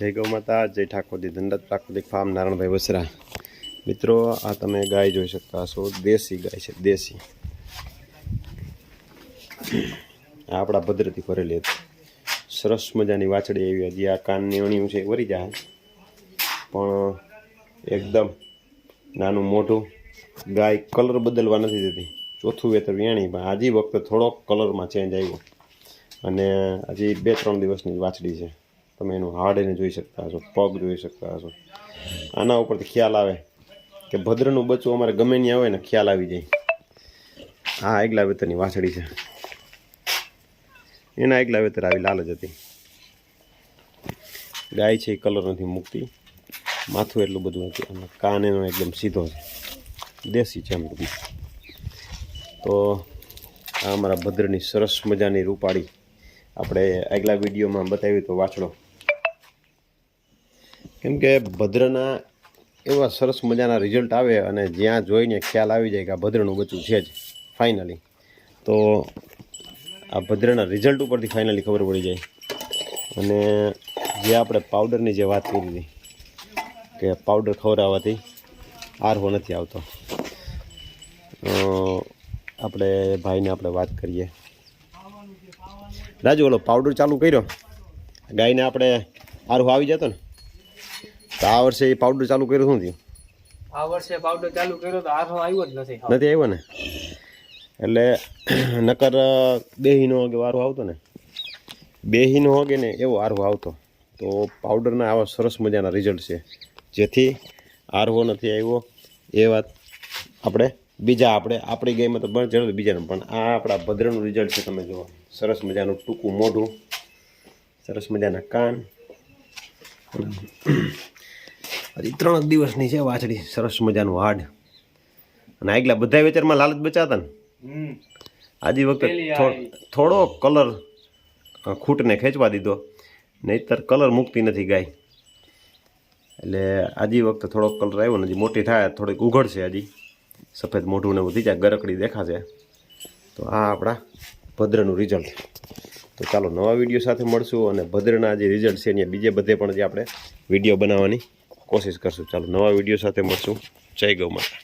જય ગૌ માતા, જય ઠાકોરજી, ધનરાજ પ્રાકૃતિક ફાર્મ, નારાયણભાઈ વસરા. મિત્રો, આ તમે ગાય જોઈ શકતા હશો, દેશી ગાય છે, દેશી. આ આપણા ભદ્રથી ભરેલી હતી, સરસ મજાની વાછડી એવી. હજી આ કાનની અણીયું છે વરી જાય, પણ એકદમ નાનું મોઢું. ગાય કલર બદલવા નથી દેતી, ચોથું વેતર વ્યાણી, પણ આજી વખતે થોડોક કલરમાં ચેન્જ આવ્યો. અને હજી 2-3 દિવસની વાછડી છે. તમે એનું હાડ એને જોઈ શકતા હશો, પગ જોઈ શકતા હશો. આના ઉપરથી ખ્યાલ આવે કે ભદ્રનું બચ્ચું અમારે ગમે ત્યાં આવે ને ખ્યાલ આવી જાય. આ આગલા વેતરની વાછડી છે, એના આગલા વેતર આવી લાલ જ હતી. ગાય છે એ કલર નથી મૂકતી, માથું એટલું બધું નથી, અને કાન એનો એકદમ સીધો છે, દેશી છે એમ બધું. તો આ અમારા ભદ્રની સરસ મજાની રૂપાળી આપણે આગલા વિડીયોમાં બતાવ્યું તો વાછડો. કેમ કે ભદ્રના એવા સરસ મજાના રિઝલ્ટ આવે, અને જ્યાં જોઈને ખ્યાલ આવી જાય કે આ ભદ્રનું બચ્ચું છે જ ફાઇનલી. તો આ ભદ્રના રિઝલ્ટ ઉપરથી ફાઇનલી ખબર પડી જાય. અને જે આપણે પાવડરની જે વાત કરી હતી કે પાવડર ખવડાવવાથી આરહો નથી આવતો, આપણે ભાઈને આપણે વાત કરીએ. રાજુ, ઓલો પાવડર ચાલુ કર્યો, ગાયને આપણે આરહો આવી જતો ને, તો આ વર્ષે એ પાવડર ચાલુ કર્યું શું થયું? આ વર્ષે પાવડર ચાલુ કર્યો તો આરહો આવ્યો જ નથી આવ્યો ને. એટલે નકર બેહીનો હોગે આરહો આવતો ને, બેહીનો હોગે ને એવો આરહો આવતો. તો પાવડરના આવા સરસ મજાના રિઝલ્ટ છે, જેથી આરહો નથી આવ્યો એ વાત આપણે આપણી ગાયમાં તો પણ જરૂર, બીજાને પણ આ આપણા ભદ્રનું રિઝલ્ટ છે. તમે જુઓ, સરસ મજાનું ટૂંકું મોઢું, સરસ મજાના કાન. હજી 3 દિવસની છે વાછડી, સરસ મજાનું હાડ. અને આગલા બધા વેચારમાં લાલચ બચાતા ને, આજી વખતે થોડો કલર ખૂટને ખેંચવા દીધો, નહીંતર કલર મૂકતી નથી ગાય. એટલે આજી વખતે થોડોક કલર આવ્યો ને, હજી મોટી થાય થોડીક ઉઘડશે, હજી સફેદ મોઢું ને બધી જાય, ગરકડી દેખાશે. તો આ આપણા ભદ્રનું રિઝલ્ટ. તો ચાલો નવા વિડીયો સાથે મળશું, અને ભદ્રના જે રિઝલ્ટ છે એની બીજે બધે પણ જે આપણે વિડીયો બનાવવાની કોશિશ કરશું. ચાલો નવા વિડીયો સાથે મળશું. જય ગૌ માતા.